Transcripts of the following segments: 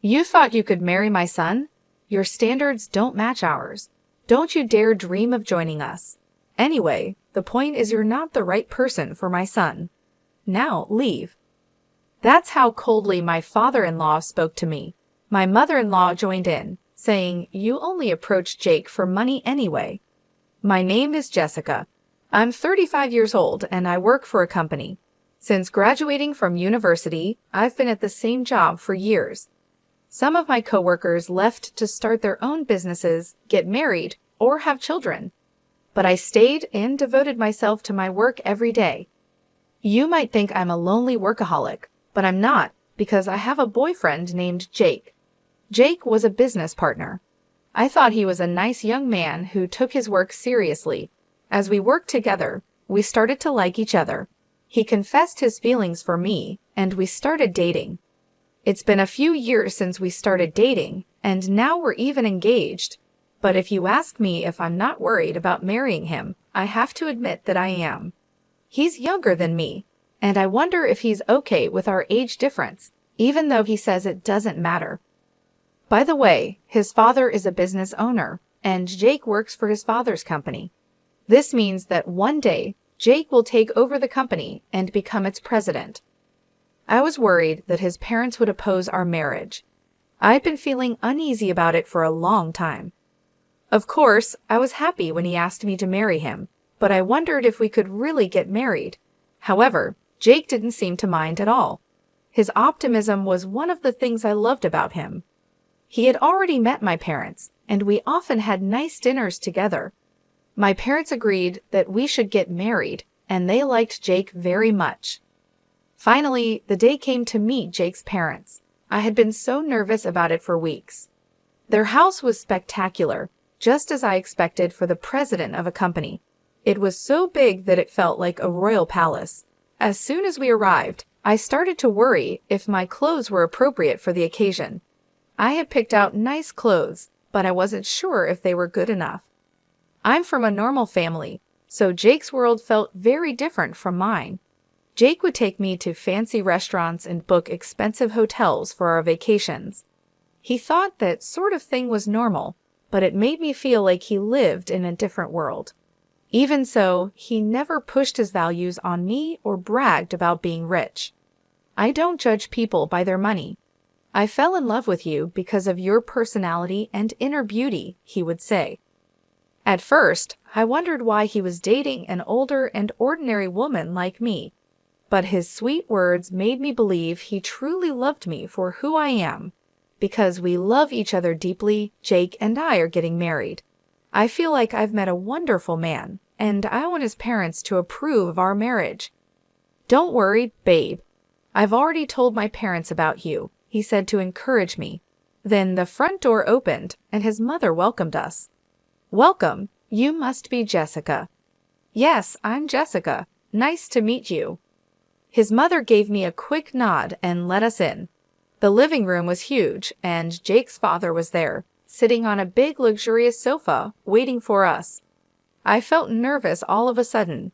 You thought you could marry my son? Your standards don't match ours. Don't you dare dream of joining us. Anyway, the point is you're not the right person for my son. Now, leave. That's how coldly my father-in-law spoke to me. My mother-in-law joined in, saying, "You only approached Jake for money anyway." My name is Jessica. I'm 35 years old and I work for a company. Since graduating from university, I've been at the same job for years. Some of my coworkers left to start their own businesses, get married, or have children. But I stayed and devoted myself to my work every day. You might think I'm a lonely workaholic, but I'm not, because I have a boyfriend named Jake. Jake was a business partner. I thought he was a nice young man who took his work seriously. As we worked together, we started to like each other. He confessed his feelings for me, and we started dating. It's been a few years since we started dating, and now we're even engaged. But if you ask me if I'm not worried about marrying him, I have to admit that I am. He's younger than me, and I wonder if he's okay with our age difference, even though he says it doesn't matter. By the way, his father is a business owner, and Jake works for his father's company. This means that one day, Jake will take over the company and become its president. I was worried that his parents would oppose our marriage. I've been feeling uneasy about it for a long time. Of course, I was happy when he asked me to marry him, but I wondered if we could really get married. However, Jake didn't seem to mind at all. His optimism was one of the things I loved about him. He had already met my parents, and we often had nice dinners together. My parents agreed that we should get married, and they liked Jake very much. Finally, the day came to meet Jake's parents. I had been so nervous about it for weeks. Their house was spectacular, just as I expected for the president of a company. It was so big that it felt like a royal palace. As soon as we arrived, I started to worry if my clothes were appropriate for the occasion. I had picked out nice clothes, but I wasn't sure if they were good enough. I'm from a normal family, so Jake's world felt very different from mine. Jake would take me to fancy restaurants and book expensive hotels for our vacations. He thought that sort of thing was normal, but it made me feel like he lived in a different world. Even so, he never pushed his values on me or bragged about being rich. I don't judge people by their money. I fell in love with you because of your personality and inner beauty, he would say. At first, I wondered why he was dating an older and ordinary woman like me. But his sweet words made me believe he truly loved me for who I am. Because we love each other deeply, Jake and I are getting married. I feel like I've met a wonderful man, and I want his parents to approve of our marriage. Don't worry, babe. I've already told my parents about you, he said to encourage me. Then the front door opened, and his mother welcomed us. Welcome, you must be Jessica. Yes, I'm Jessica. Nice to meet you. His mother gave me a quick nod and let us in. The living room was huge, and Jake's father was there, sitting on a big luxurious sofa, waiting for us. I felt nervous all of a sudden.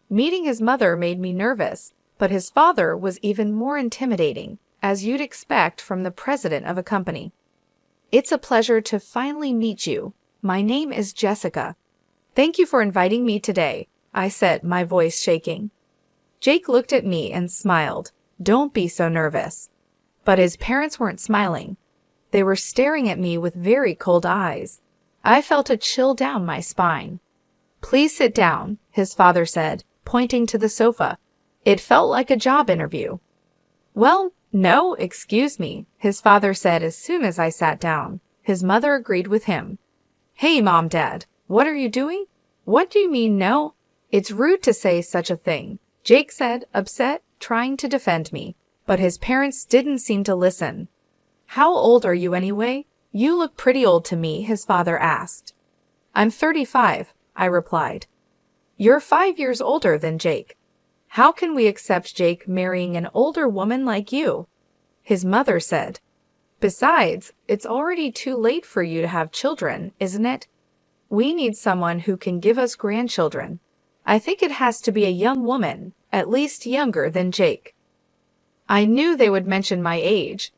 Meeting his mother made me nervous, but his father was even more intimidating, as you'd expect from the president of a company. It's a pleasure to finally meet you. My name is Jessica. Thank you for inviting me today, I said, my voice shaking. Jake looked at me and smiled. Don't be so nervous. But his parents weren't smiling. They were staring at me with very cold eyes. I felt a chill down my spine. Please sit down, his father said, pointing to the sofa. It felt like a job interview. Well, no, excuse me, his father said as soon as I sat down. His mother agreed with him. Hey, Mom, Dad, what are you doing? What do you mean, no? It's rude to say such a thing, Jake said, upset, trying to defend me. But his parents didn't seem to listen. How old are you anyway? You look pretty old to me, his father asked. I'm 35, I replied. You're 5 years older than Jake. How can we accept Jake marrying an older woman like you? His mother said. Besides, it's already too late for you to have children, isn't it? We need someone who can give us grandchildren. I think it has to be a young woman, at least younger than Jake. I knew they would mention my age.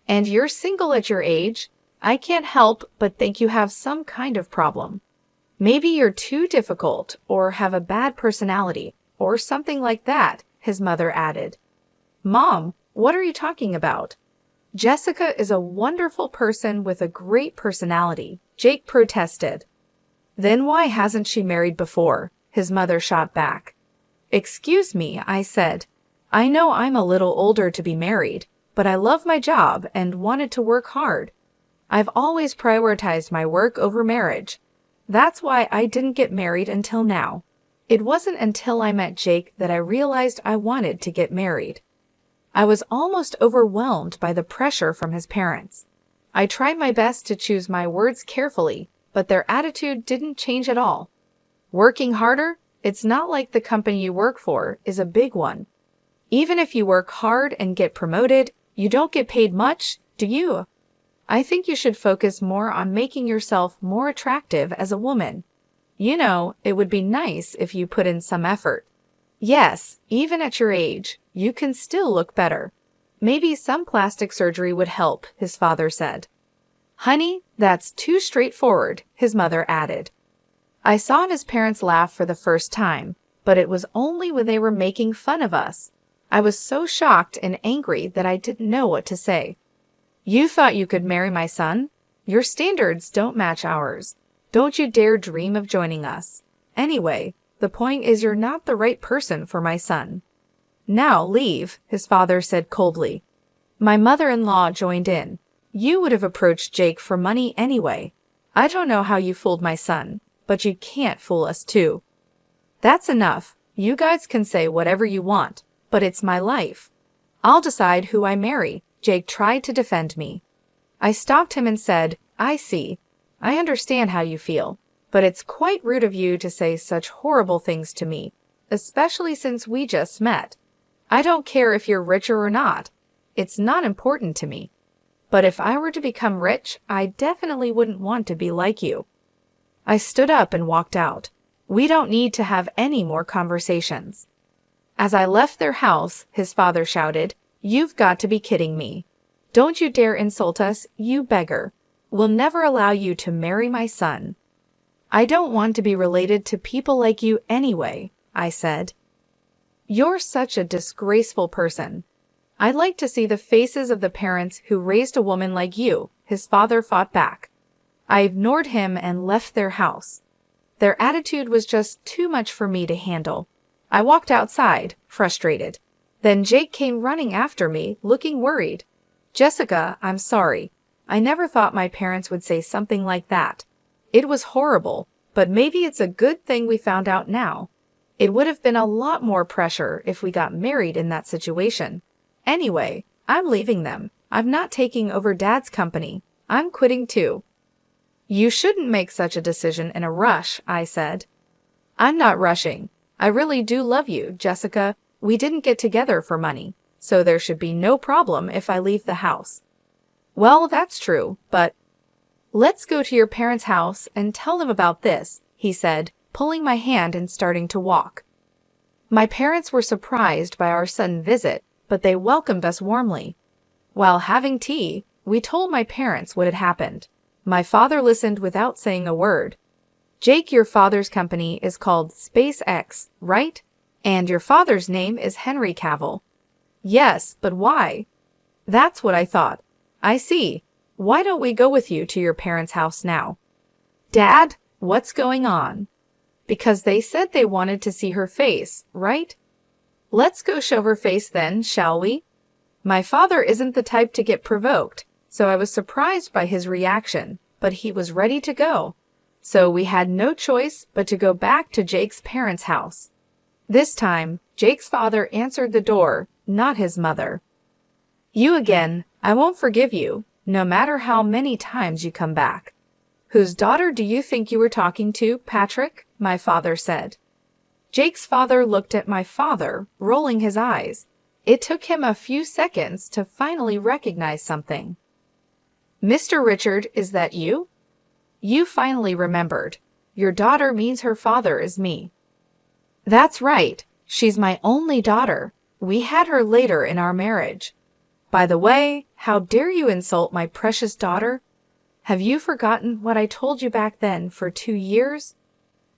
And you're single at your age? I can't help but think you have some kind of problem. Maybe you're too difficult or have a bad personality or something like that, his mother added. Mom, what are you talking about? Jessica is a wonderful person with a great personality, Jake protested. Then why hasn't she married before? His mother shot back. Excuse me, I said. I know I'm a little older to be married, but I love my job and wanted to work hard. I've always prioritized my work over marriage. That's why I didn't get married until now. It wasn't until I met Jake that I realized I wanted to get married. I was almost overwhelmed by the pressure from his parents. I tried my best to choose my words carefully, but their attitude didn't change at all. Working harder? It's not like the company you work for is a big one. Even if you work hard and get promoted, you don't get paid much, do you? I think you should focus more on making yourself more attractive as a woman. You know, it would be nice if you put in some effort. Yes, even at your age, you can still look better. Maybe some plastic surgery would help, his father said. Honey, that's too straightforward, his mother added. I saw his parents laugh for the first time, but it was only when they were making fun of us. I was so shocked and angry that I didn't know what to say. You thought you could marry my son? Your standards don't match ours. Don't you dare dream of joining us. Anyway, the point is you're not the right person for my son. Now leave, his father said coldly. My mother-in-law joined in. You would have approached Jake for money anyway. I don't know how you fooled my son, but you can't fool us too. That's enough. You guys can say whatever you want, but it's my life. I'll decide who I marry. Jake tried to defend me. I stopped him and said, I see. I understand how you feel, but it's quite rude of you to say such horrible things to me, especially since we just met. I don't care if you're richer or not. It's not important to me. But if I were to become rich, I definitely wouldn't want to be like you. I stood up and walked out. We don't need to have any more conversations. As I left their house, his father shouted, You've got to be kidding me. Don't you dare insult us, you beggar. We'll never allow you to marry my son. I don't want to be related to people like you anyway, I said. You're such a disgraceful person. I'd like to see the faces of the parents who raised a woman like you, his father fought back. I ignored him and left their house. Their attitude was just too much for me to handle. I walked outside, frustrated. Then Jake came running after me, looking worried. Jessica, I'm sorry. I never thought my parents would say something like that. It was horrible, but maybe it's a good thing we found out now. It would have been a lot more pressure if we got married in that situation. Anyway, I'm leaving them. I'm not taking over Dad's company. I'm quitting too. You shouldn't make such a decision in a rush, I said. I'm not rushing. I really do love you, Jessica. We didn't get together for money, so there should be no problem if I leave the house. Well, that's true, but let's go to your parents' house and tell them about this, he said, pulling my hand and starting to walk. My parents were surprised by our sudden visit, but they welcomed us warmly. While having tea, we told my parents what had happened. My father listened without saying a word. Jake, your father's company is called SpaceX, right? And your father's name is Henry Cavill. Yes, but why? That's what I thought. I see. Why don't we go with you to your parents' house now? Dad, what's going on? Because they said they wanted to see her face, right? Let's go show her face then, shall we? My father isn't the type to get provoked, so I was surprised by his reaction, but he was ready to go. So we had no choice but to go back to Jake's parents' house. This time, Jake's father answered the door, not his mother. You again, I won't forgive you, no matter how many times you come back. Whose daughter do you think you were talking to, Patrick? My father said. Jake's father looked at my father, rolling his eyes. It took him a few seconds to finally recognize something. Mr. Richard, is that you? You finally remembered. Your daughter means her father is me. That's right. She's my only daughter. We had her later in our marriage. By the way, how dare you insult my precious daughter? Have you forgotten what I told you back then for 2 years?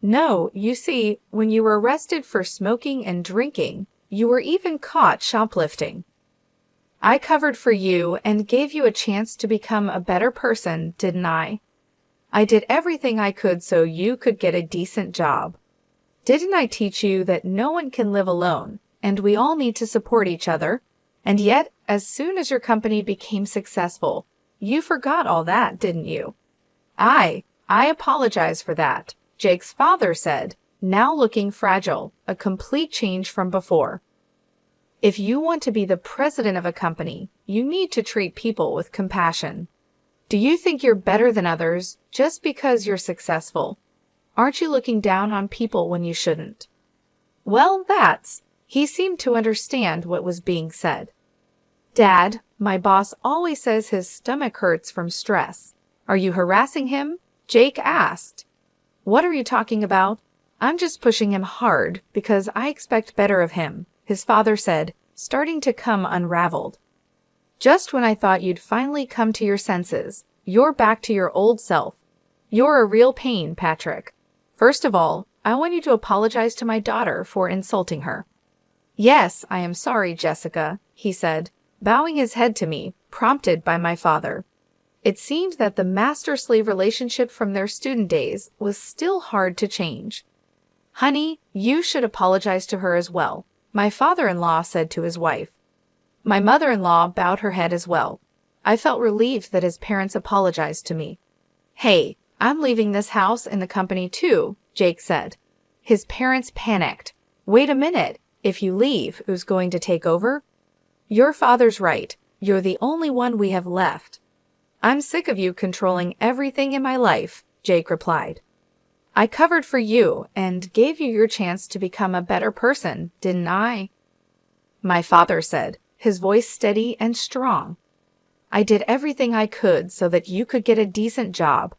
No, you see, when you were arrested for smoking and drinking, you were even caught shoplifting. I covered for you and gave you a chance to become a better person, didn't I? I did everything I could so you could get a decent job. Didn't I teach you that no one can live alone, and we all need to support each other? And yet, as soon as your company became successful, you forgot all that, didn't you? I apologize for that, Jake's father said, now looking fragile, a complete change from before. If you want to be the president of a company, you need to treat people with compassion. Do you think you're better than others just because you're successful? Aren't you looking down on people when you shouldn't? Well, he seemed to understand what was being said. Dad, my boss always says his stomach hurts from stress. Are you harassing him? Jake asked. What are you talking about? I'm just pushing him hard because I expect better of him, his father said, starting to come unraveled. Just when I thought you'd finally come to your senses, you're back to your old self. You're a real pain, Patrick. First of all, I want you to apologize to my daughter for insulting her. Yes, I am sorry, Jessica, he said, bowing his head to me, prompted by my father. It seemed that the master-slave relationship from their student days was still hard to change. Honey, you should apologize to her as well, my father-in-law said to his wife. My mother-in-law bowed her head as well. I felt relieved that his parents apologized to me. Hey, I'm leaving this house and the company too, Jake said. His parents panicked. Wait a minute, if you leave, who's going to take over? Your father's right. You're the only one we have left. I'm sick of you controlling everything in my life, Jake replied. I covered for you and gave you your chance to become a better person, didn't I? My father said, his voice steady and strong. I did everything I could so that you could get a decent job.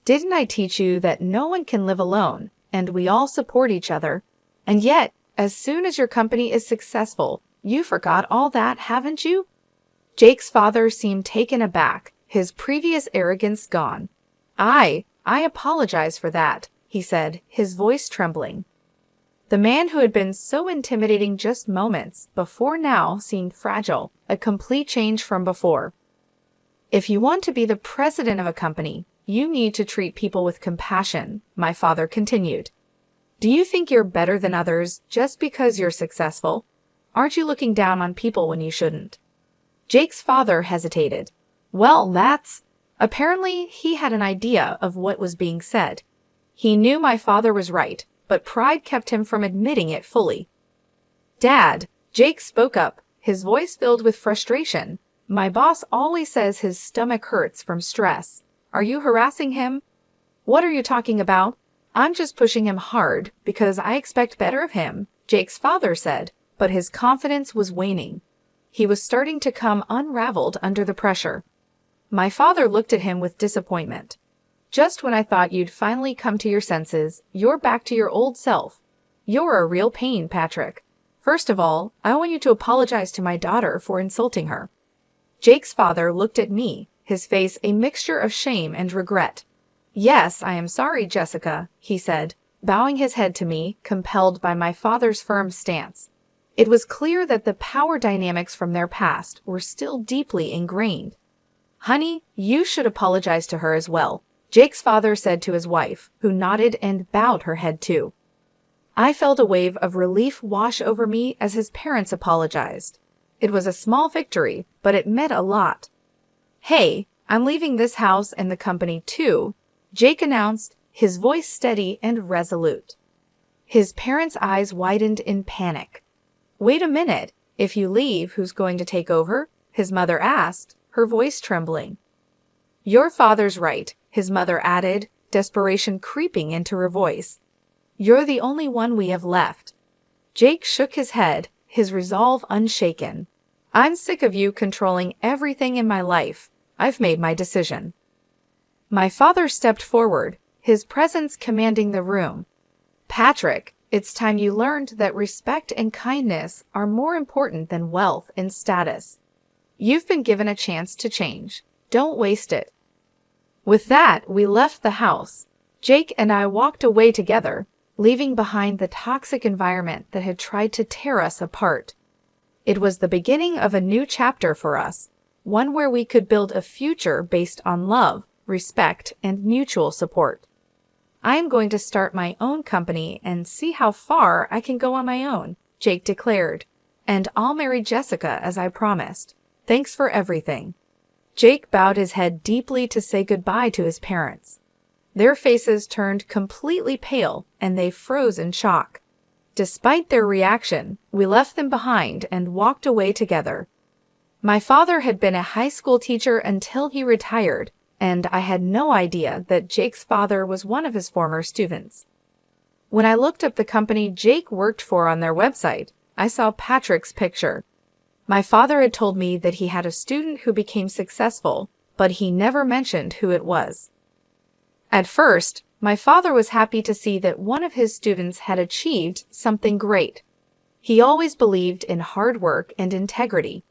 Didn't I teach you that no one can live alone and we all support each other? And yet, as soon as your company is successful, you forgot all that, haven't you? Jake's father seemed taken aback, his previous arrogance gone. I apologize for that, he said, his voice trembling. The man who had been so intimidating just moments before now seemed fragile, a complete change from before. If you want to be the president of a company, you need to treat people with compassion, my father continued. Do you think you're better than others just because you're successful? Aren't you looking down on people when you shouldn't? Jake's father hesitated. Well, apparently he had an idea of what was being said. He knew my father was right, but pride kept him from admitting it fully. Dad, Jake spoke up, his voice filled with frustration. My boss always says his stomach hurts from stress. Are you harassing him? What are you talking about? I'm just pushing him hard because I expect better of him, Jake's father said, but his confidence was waning. He was starting to come unraveled under the pressure. My father looked at him with disappointment. Just when I thought you'd finally come to your senses, you're back to your old self. You're a real pain, Patrick. First of all, I want you to apologize to my daughter for insulting her. Jake's father looked at me, his face a mixture of shame and regret. Yes, I am sorry, Jessica, he said, bowing his head to me, compelled by my father's firm stance. It was clear that the power dynamics from their past were still deeply ingrained. Honey, you should apologize to her as well, Jake's father said to his wife, who nodded and bowed her head too. I felt a wave of relief wash over me as his parents apologized. It was a small victory, but it meant a lot. Hey, I'm leaving this house and the company too, Jake announced, his voice steady and resolute. His parents' eyes widened in panic. Wait a minute, if you leave, who's going to take over? His mother asked, her voice trembling. Your father's right, his mother added, desperation creeping into her voice. You're the only one we have left. Jake shook his head, his resolve unshaken. I'm sick of you controlling everything in my life. I've made my decision. My father stepped forward, his presence commanding the room. Patrick, it's time you learned that respect and kindness are more important than wealth and status. You've been given a chance to change. Don't waste it. With that, we left the house. Jake and I walked away together, leaving behind the toxic environment that had tried to tear us apart. It was the beginning of a new chapter for us, one where we could build a future based on love, respect, and mutual support. I am going to start my own company and see how far I can go on my own, Jake declared, and I'll marry Jessica as I promised. Thanks for everything. Jake bowed his head deeply to say goodbye to his parents. Their faces turned completely pale and they froze in shock. Despite their reaction, we left them behind and walked away together. My father had been a high school teacher until he retired, and I had no idea that Jake's father was one of his former students. When I looked up the company Jake worked for on their website, I saw Patrick's picture. My father had told me that he had a student who became successful, but he never mentioned who it was. At first, my father was happy to see that one of his students had achieved something great. He always believed in hard work and integrity.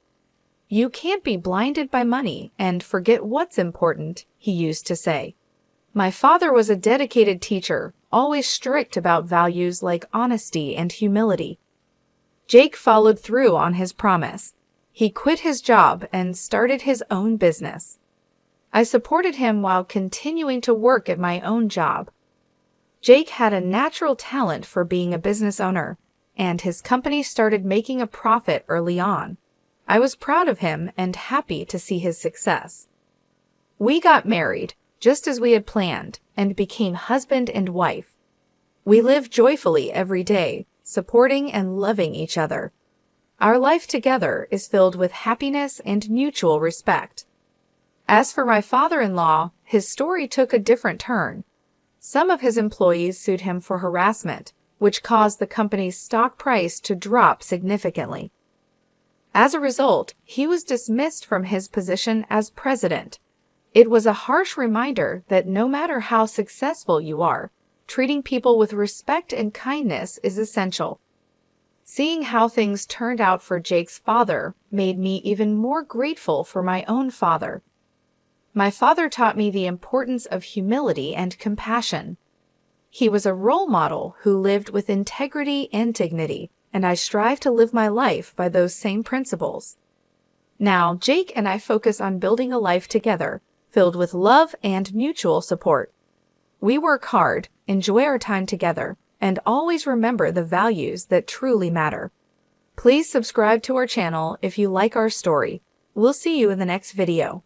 You can't be blinded by money and forget what's important, he used to say. My father was a dedicated teacher, always strict about values like honesty and humility. Jake followed through on his promise. He quit his job and started his own business. I supported him while continuing to work at my own job. Jake had a natural talent for being a business owner, and his company started making a profit early on. I was proud of him and happy to see his success. We got married, just as we had planned, and became husband and wife. We lived joyfully every day, supporting and loving each other. Our life together is filled with happiness and mutual respect. As for my father-in-law, his story took a different turn. Some of his employees sued him for harassment, which caused the company's stock price to drop significantly. As a result, he was dismissed from his position as president. It was a harsh reminder that no matter how successful you are, treating people with respect and kindness is essential. Seeing how things turned out for Jake's father made me even more grateful for my own father. My father taught me the importance of humility and compassion. He was a role model who lived with integrity and dignity, and I strive to live my life by those same principles. Now, Jake and I focus on building a life together, filled with love and mutual support. We work hard, enjoy our time together, and always remember the values that truly matter. Please subscribe to our channel if you like our story. We'll see you in the next video.